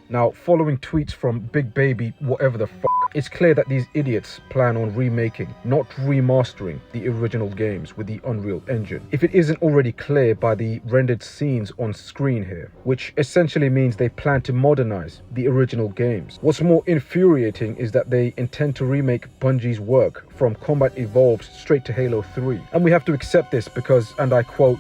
Now, following tweets from Big Baby, whatever the fuck, it's clear that these idiots plan on remaking, not remastering, the original games with the Unreal Engine. If it isn't already clear by the rendered scenes on screen here, which essentially means they plan to modernize the original games. What's more infuriating is that they intend to remake Bungie's work from Combat Evolved straight to Halo 3. And we have to accept this because, and I quote,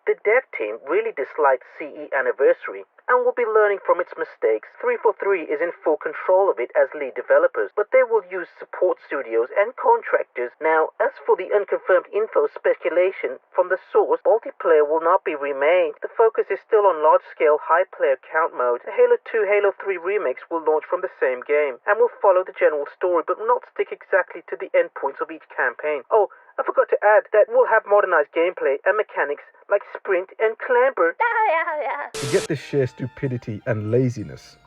"The dev team really disliked CE Anniversary and will be learning from its mistakes. 343 is in full control of it as lead developers, but they will use support studios and contractors. Now, as for the unconfirmed info speculation from the source, multiplayer will not be remade. The focus is still on large-scale high player count mode. The Halo 2, Halo 3 remakes will launch from the same game and will follow the general story, but will not stick exactly to the endpoints of each campaign. Oh, I forgot to add that we'll have modernized gameplay and mechanics like sprint and clamber." Forget the sheer stupidity and laziness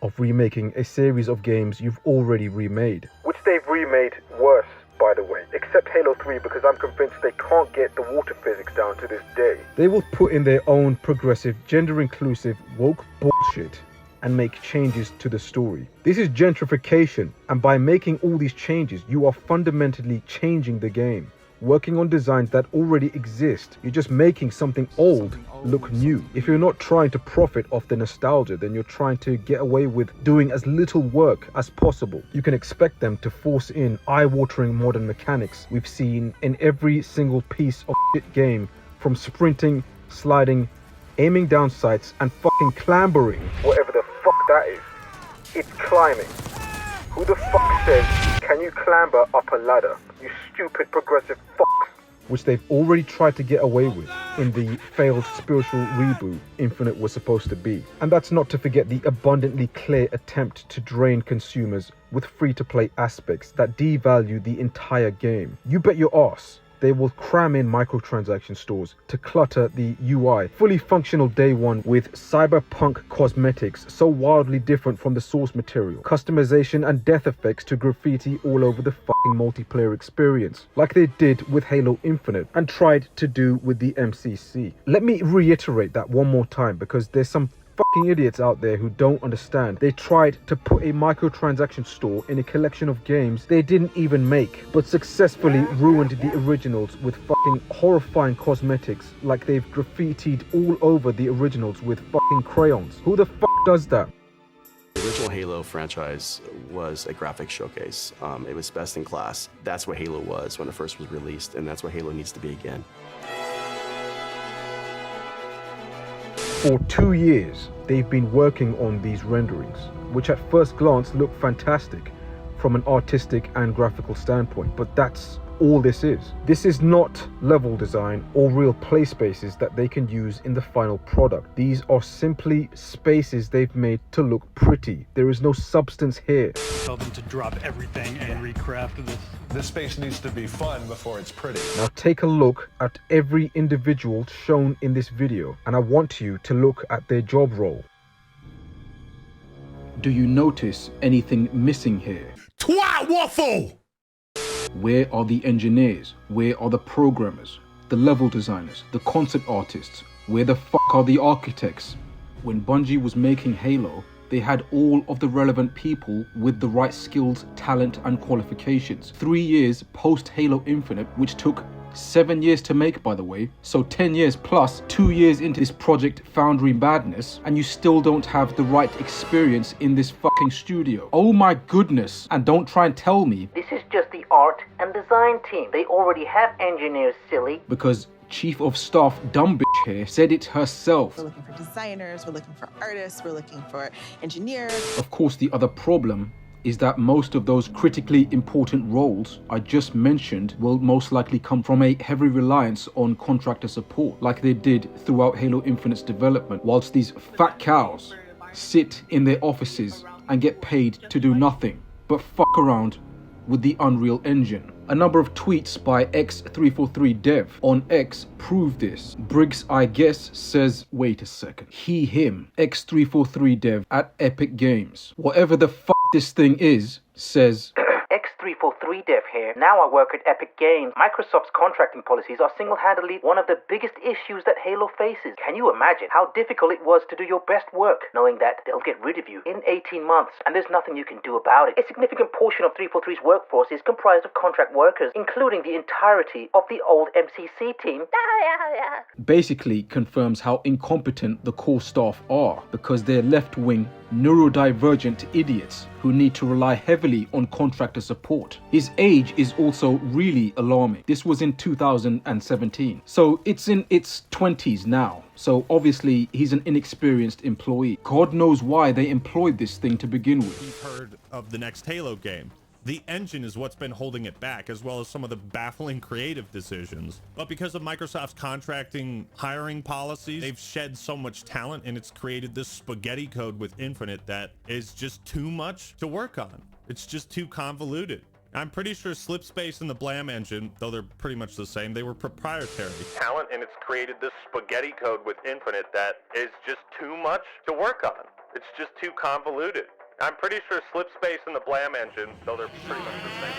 of remaking a series of games you've already remade. Which they've remade worse, by the way, except Halo 3, because I'm convinced they can't get the water physics down to this day. They will put in their own progressive, gender-inclusive, woke bullshit and make changes to the story. This is gentrification, and by making all these changes, you are fundamentally changing the game. Working on designs that already exist, you're just making something old look new. If you're not trying to profit off the nostalgia, then you're trying to get away with doing as little work as possible. You can expect them to force in eye-watering modern mechanics we've seen in every single piece of shit game, from sprinting, sliding, aiming down sights, and fucking clambering. Whatever the fuck that is. It's climbing. Who the fuck says, "Can you clamber up a ladder, you stupid progressive fucks?" Which they've already tried to get away with in the failed spiritual reboot Infinite was supposed to be. And that's not to forget the abundantly clear attempt to drain consumers with free-to-play aspects that devalue the entire game. You bet your ass they will cram in microtransaction stores to clutter the UI, fully functional day one with cyberpunk cosmetics so wildly different from the source material, customization and death effects to graffiti all over the fucking multiplayer experience, like they did with Halo Infinite and tried to do with the MCC. Let me reiterate that one more time, because there's some fucking idiots out there who don't understand. They tried to put a microtransaction store in a collection of games they didn't even make, but successfully ruined the originals with fucking horrifying cosmetics, like they've graffitied all over the originals with fucking crayons. Who the fuck does that? The original Halo franchise was a graphics showcase. It was best in class. That's what Halo was when it first was released, and that's what Halo needs to be again. For 2 years, they've been working on these renderings, which at first glance look fantastic from an artistic and graphical standpoint, but that's all this is. This is not level design or real play spaces that they can use in the final product. These are simply spaces they've made to look pretty. There is no substance here. Tell them to drop everything and recraft this. This space needs to be fun before it's pretty. Now take a look at every individual shown in this video, and I want you to look at their job role. Do you notice anything missing here? Twat waffle! Where are the engineers? Where are the programmers? The level designers? The concept artists? Where the fuck are the architects? When Bungie was making Halo, they had all of the relevant people with the right skills, talent, and qualifications. 3 years post Halo Infinite, which took 7 years to make, by the way, so 10 years plus 2 years into this project Foundry madness, and you still don't have the right experience in this fucking studio. Oh my goodness. And don't try and tell me this is just the art and design team. They already have engineers, silly. Because Chief of Staff dumb bitch here said it herself. We're looking for designers, we're looking for artists, we're looking for engineers. Of course, the other problem is that most of those critically important roles I just mentioned will most likely come from a heavy reliance on contractor support, like they did throughout Halo Infinite's development, whilst these fat cows sit in their offices and get paid to do nothing but fuck around with the Unreal Engine. A number of tweets by X343Dev on X prove this. Briggs, I guess, says, wait a second, him, X343Dev at Epic Games. Whatever the fuck this thing is, says, 343 dev here. Now I work at Epic Games. Microsoft's contracting policies are single-handedly one of the biggest issues that Halo faces. Can you imagine how difficult it was to do your best work, knowing that they'll get rid of you in 18 months and there's nothing you can do about it? A significant portion of 343's workforce is comprised of contract workers, including the entirety of the old MCC team. Basically confirms how incompetent the core staff are, because they're left-wing, neurodivergent idiots who need to rely heavily on contractor support. His age is also really alarming. This was in 2017, so it's in its 20s now. So obviously he's an inexperienced employee. God knows why they employed this thing to begin with. You've heard of the next Halo game. The engine is what's been holding it back, as well as some of the baffling creative decisions. But because of Microsoft's contracting hiring policies, they've shed so much talent, and it's created this spaghetti code with Infinite that is just too much to work on. It's just too convoluted. I'm pretty sure Slipspace and the Blam engine, though they're pretty much the same, they were proprietary talent, and it's created this spaghetti code with Infinite that is just too much to work on. It's just too convoluted. I'm pretty sure Slipspace and the Blam engine, though they're pretty much the same.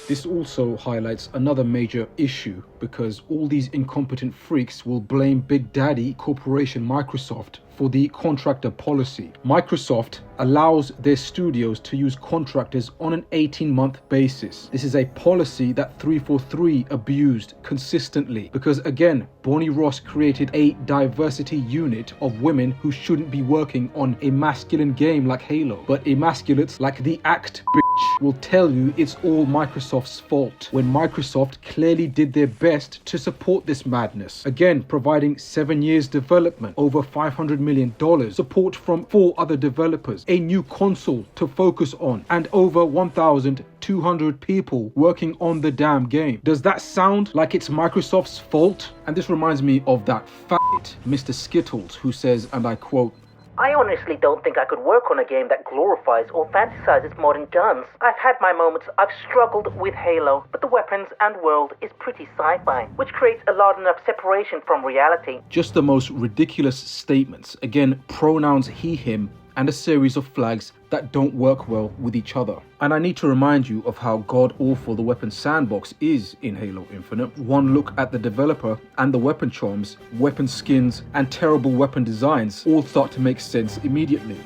This also highlights another major issue, because all these incompetent freaks will blame Big Daddy Corporation Microsoft for the contractor policy. Microsoft allows their studios to use contractors on an 18-month basis. This is a policy that 343 abused consistently, because again, Bonnie Ross created a diversity unit of women who shouldn't be working on a masculine game like Halo. But emasculates like the Act bitch will tell you it's all Microsoft's fault, when Microsoft clearly did their best to support this madness. Again, providing 7 years development, over $500 million, support from 4 other developers, a new console to focus on, and over 1,200 people working on the damn game. Does that sound like it's Microsoft's fault? And this reminds me of that faggot, Mr. Skittles, who says, and I quote, I honestly don't think I could work on a game that glorifies or fantasizes modern guns. I've had my moments. I've struggled with Halo, but the weapons and world is pretty sci-fi, which creates a large enough separation from reality. Just the most ridiculous statements. Again, pronouns he, him, and a series of flags that don't work well with each other. And I need to remind you of how god-awful the weapon sandbox is in Halo Infinite. One look at the developer and the weapon charms, weapon skins, and terrible weapon designs all start to make sense immediately.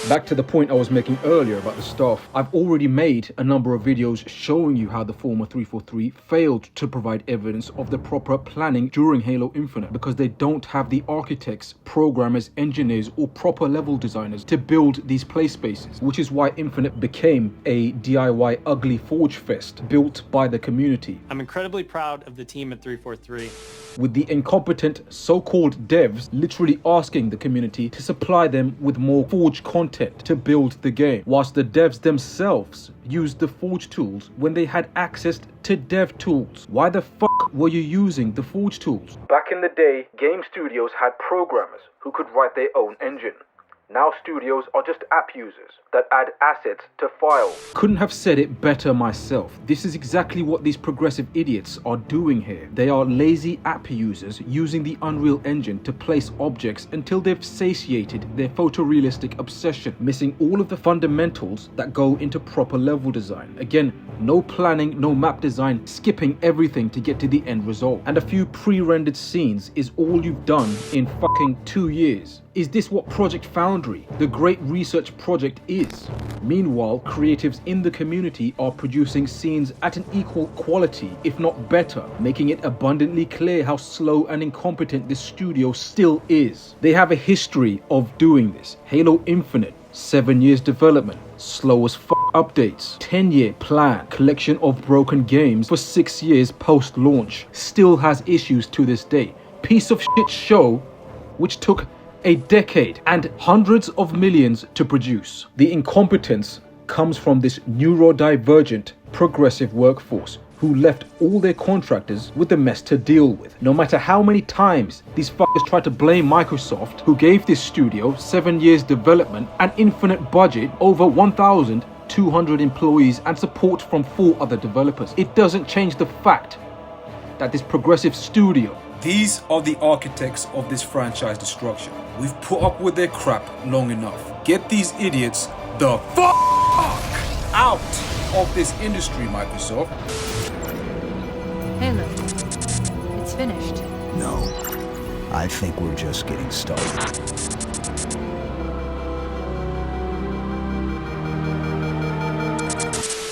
Back to the point I was making earlier about the staff. I've already made a number of videos showing you how the former 343 failed to provide evidence of the proper planning during Halo Infinite, because they don't have the architects, programmers, engineers, or proper level designers to build these play spaces, which is why Infinite became a DIY ugly forge fest built by the community. I'm incredibly proud of the team at 343. With the incompetent so-called devs literally asking the community to supply them with more forge content to build the game, whilst the devs themselves used the forge tools when they had access to dev tools. Why the fuck were you using the forge tools? Back in the day, game studios had programmers who could write their own engine. Now studios are just app users that add assets to files. Couldn't have said it better myself. This is exactly what these progressive idiots are doing here. They are lazy app users using the Unreal Engine to place objects until they've satiated their photorealistic obsession, missing all of the fundamentals that go into proper level design. Again, no planning, no map design, skipping everything to get to the end result. And a few pre-rendered scenes is all you've done in fucking 2 years. Is this what Project Foundry, the great research project, is? Meanwhile, creatives in the community are producing scenes at an equal quality, if not better, making it abundantly clear how slow and incompetent this studio still is. They have a history of doing this. Halo Infinite, 7 years development, slow as f*** updates, 10-year plan, collection of broken games for 6 years post-launch, still has issues to this day. Piece of shit show which took a decade and hundreds of millions to produce. The incompetence comes from this neurodivergent progressive workforce who left all their contractors with the mess to deal with. No matter how many times these fuckers try to blame Microsoft, who gave this studio 7 years development, an infinite budget, over 1,200 employees, and support from 4 other developers, it doesn't change the fact that this progressive studio These are the architects of this franchise destruction. We've put up with their crap long enough. Get these idiots the fuck out of this industry, Microsoft. Halo. It's finished. No, I think we're just getting started.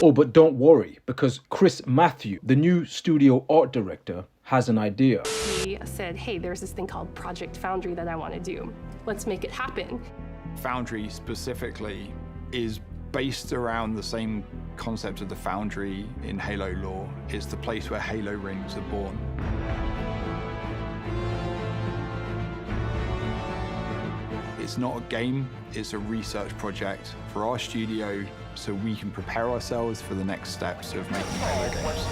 Oh, but don't worry, because Chris Matthew, the new studio art director, has an idea. He said, hey, there's this thing called Project Foundry that I want to do. Let's make it happen. Foundry specifically is based around the same concept of the Foundry in Halo lore. It's the place where Halo rings are born. It's not a game, it's a research project for our studio so we can prepare ourselves for the next steps of making Halo games.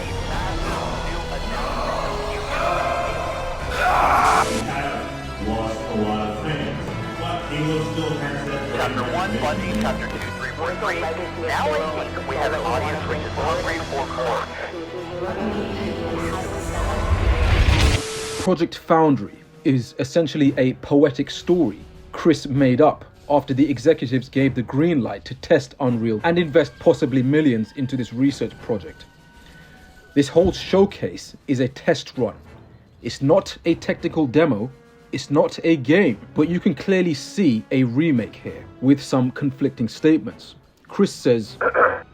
Lost a lot of things, but Halo still has that. Chapter 1, Bungie, Chapter 2, 3, 4, 3. Now I think we have an audience which is hungry for more. Project Foundry is essentially a poetic story Chris made up after the executives gave the green light to test Unreal and invest possibly millions into this research project. This whole showcase is a test run. It's not a technical demo, it's not a game, but you can clearly see a remake here with some conflicting statements. Chris says,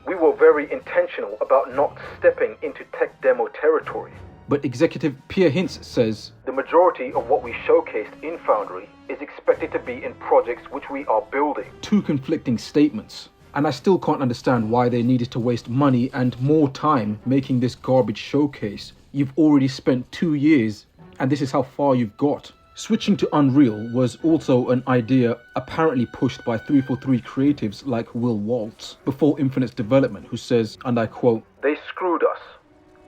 "We were very intentional about not stepping into tech demo territory." But executive Pierre Hintz says, "The majority of what we showcased in Foundry is expected to be in projects which we are building." Two conflicting statements. And I still can't understand why they needed to waste money and more time making this garbage showcase. You've already spent 2 years, and this is how far you've got. Switching to Unreal was also an idea apparently pushed by 343 creatives like Will Waltz before Infinite's development, who says, and I quote, "They screwed us.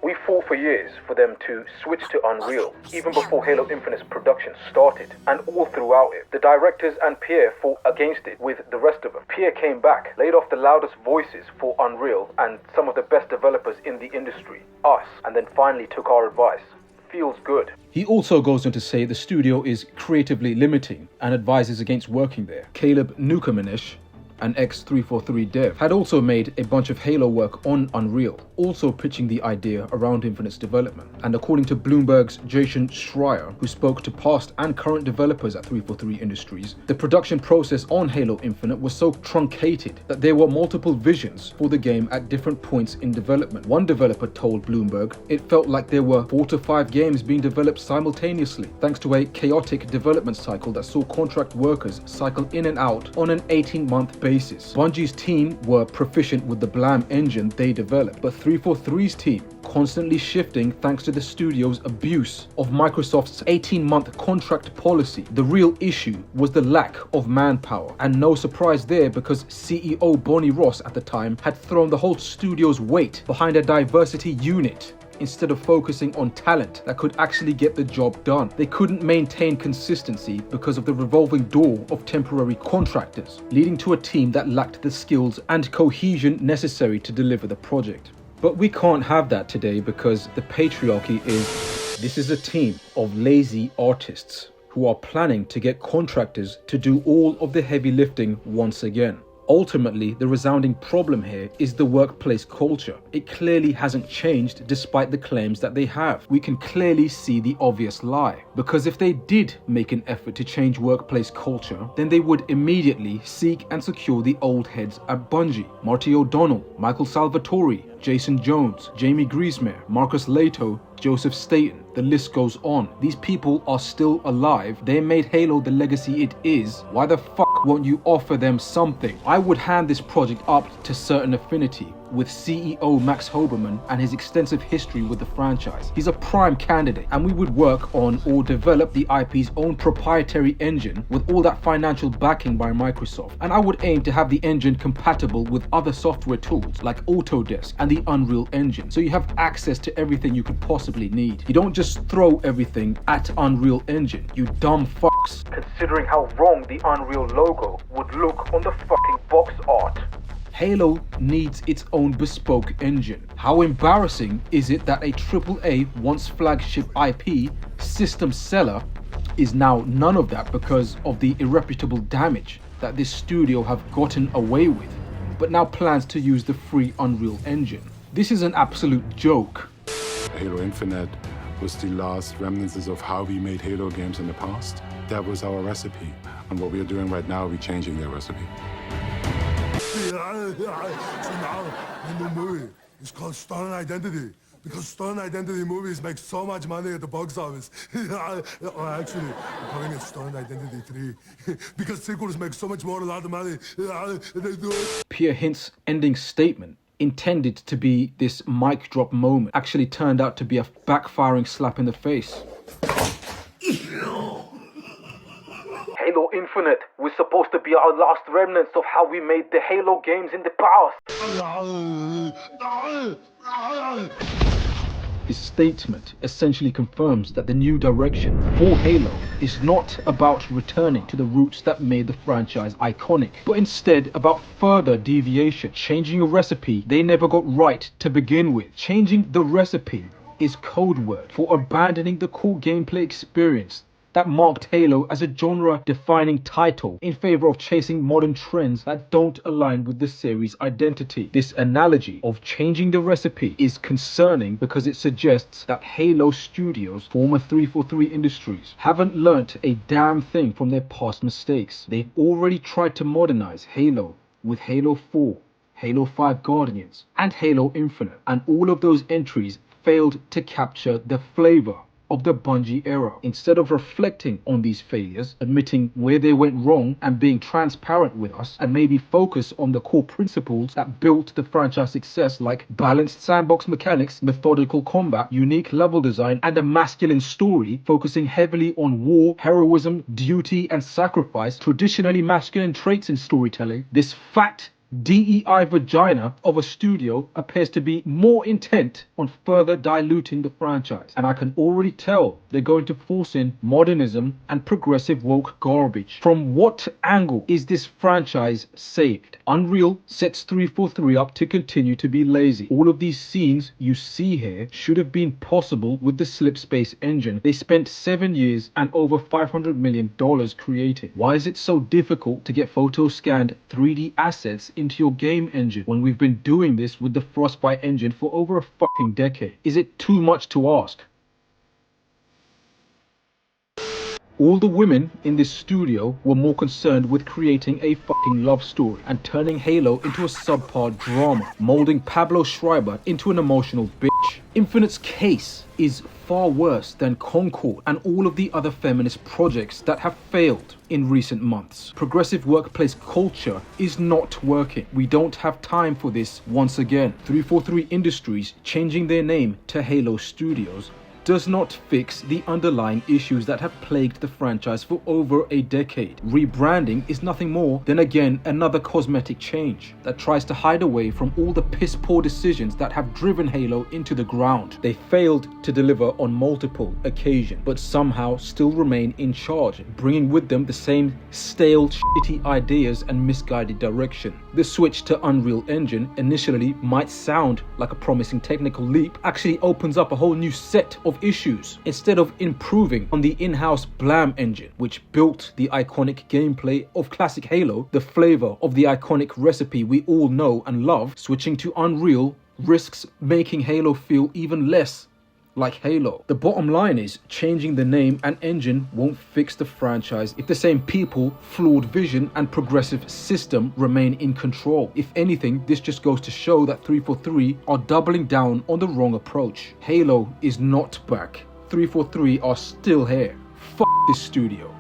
We fought for years for them to switch to Unreal, even before Halo Infinite's production started, and all throughout it. The directors and Pierre fought against it with the rest of them. Pierre came back, laid off the loudest voices for Unreal and some of the best developers in the industry, us, and then finally took our advice. Feels good." He also goes on to say the studio is creatively limiting and advises against working there. Caleb Newcombenish, an ex-343 dev, had also made a bunch of Halo work on Unreal, also pitching the idea around Infinite's development. And according to Bloomberg's Jason Schreier, who spoke to past and current developers at 343 Industries, the production process on Halo Infinite was so truncated that there were multiple visions for the game at different points in development. One developer told Bloomberg it felt like there were 4 to 5 games being developed simultaneously, thanks to a chaotic development cycle that saw contract workers cycle in and out on an 18-month basis. Bungie's team were proficient with the Blam engine they developed, but 343's team constantly shifting thanks to the studio's abuse of Microsoft's 18-month contract policy. The real issue was the lack of manpower, and no surprise there because CEO Bonnie Ross at the time had thrown the whole studio's weight behind a diversity unit instead of focusing on talent that could actually get the job done. They couldn't maintain consistency because of the revolving door of temporary contractors, leading to a team that lacked the skills and cohesion necessary to deliver the project. But we can't have that today because the patriarchy this is a team of lazy artists who are planning to get contractors to do all of the heavy lifting once again. Ultimately, the resounding problem here is the workplace culture. It clearly hasn't changed despite the claims that they have. We can clearly see the obvious lie. Because if they did make an effort to change workplace culture, then they would immediately seek and secure the old heads at Bungie. Marty O'Donnell, Michael Salvatore, Jason Jones, Jamie Griesmer, Marcus Leto, Joseph Staten, the list goes on. These people are still alive. They made Halo the legacy it is. Why the fuck won't you offer them something? I would hand this project up to certain Affinity with CEO Max Hoberman and his extensive history with the franchise. He's a prime candidate, and we would work on or develop the IP's own proprietary engine with all that financial backing by Microsoft. And I would aim to have the engine compatible with other software tools like Autodesk and the Unreal Engine, so you have access to everything you could possibly need. You don't just throw everything at Unreal Engine, you dumb fucks. Considering how wrong the Unreal logo would look on the fucking box art. Halo needs its own bespoke engine. How embarrassing is it that a AAA once flagship IP system seller is now none of that because of the irreputable damage that this studio have gotten away with, but now plans to use the free Unreal Engine. This is an absolute joke. Halo Infinite was the last remnants of how we made Halo games in the past. That was our recipe. And what we are doing right now, we're changing that recipe. So now, the new movie is called Stolen Identity. Because Stolen Identity movies make so much money at the box office. Or actually, I'm calling it Stolen Identity 3. Because sequels make so much more, a lot of money. They do it. Pierre Hint's ending statement, intended to be this mic drop moment, actually turned out to be a backfiring slap in the face. Halo Infinite was supposed to be our last remnants of how we made the Halo games in the past. His statement essentially confirms that the new direction for Halo is not about returning to the roots that made the franchise iconic, but instead about further deviation, changing a recipe they never got right to begin with. Changing the recipe is code word for abandoning the core gameplay experience that marked Halo as a genre-defining title in favor of chasing modern trends that don't align with the series' identity. This analogy of changing the recipe is concerning because it suggests that Halo Studios, former 343 Industries, haven't learnt a damn thing from their past mistakes. They've already tried to modernize Halo with Halo 4, Halo 5 Guardians, and Halo Infinite, and all of those entries failed to capture the flavor of the Bungie era. Instead of reflecting on these failures, admitting where they went wrong and being transparent with us, and maybe focus on the core principles that built the franchise success, like balanced sandbox mechanics, methodical combat, unique level design, and a masculine story focusing heavily on war, heroism, duty, and sacrifice, traditionally masculine traits in storytelling, this fat DEI vagina of a studio appears to be more intent on further diluting the franchise. And I can already tell they're going to force in modernism and progressive woke garbage. From what angle is this franchise saved? Unreal sets 343 up to continue to be lazy. All of these scenes you see here should have been possible with the Slipspace engine. They spent 7 years and over $500 million creating. Why is it so difficult to get photo scanned 3D assets into your game engine when we've been doing this with the Frostbite engine for over a fucking decade? Is it too much to ask? All the women in this studio were more concerned with creating a fucking love story and turning Halo into a subpar drama, molding Pablo Schreiber into an emotional bitch. Infinite's case is far worse than Concord and all of the other feminist projects that have failed in recent months. Progressive workplace culture is not working. We don't have time for this once again. 343 Industries changing their name to Halo Studios does not fix the underlying issues that have plagued the franchise for over a decade. Rebranding is nothing more than, again, another cosmetic change that tries to hide away from all the piss-poor decisions that have driven Halo into the ground. They failed to deliver on multiple occasions, but somehow still remain in charge, bringing with them the same stale, shitty ideas and misguided direction. The switch to Unreal Engine initially might sound like a promising technical leap, actually opens up a whole new set of issues. Instead of improving on the in-house Blam engine, which built the iconic gameplay of classic Halo, the flavor of the iconic recipe we all know and love, switching to Unreal risks making Halo feel even less like Halo. The bottom line is, changing the name and engine won't fix the franchise if the same people, flawed vision, and progressive system remain in control. If anything, this just goes to show that 343 are doubling down on the wrong approach. Halo is not back. 343 are still here. Fuck this studio.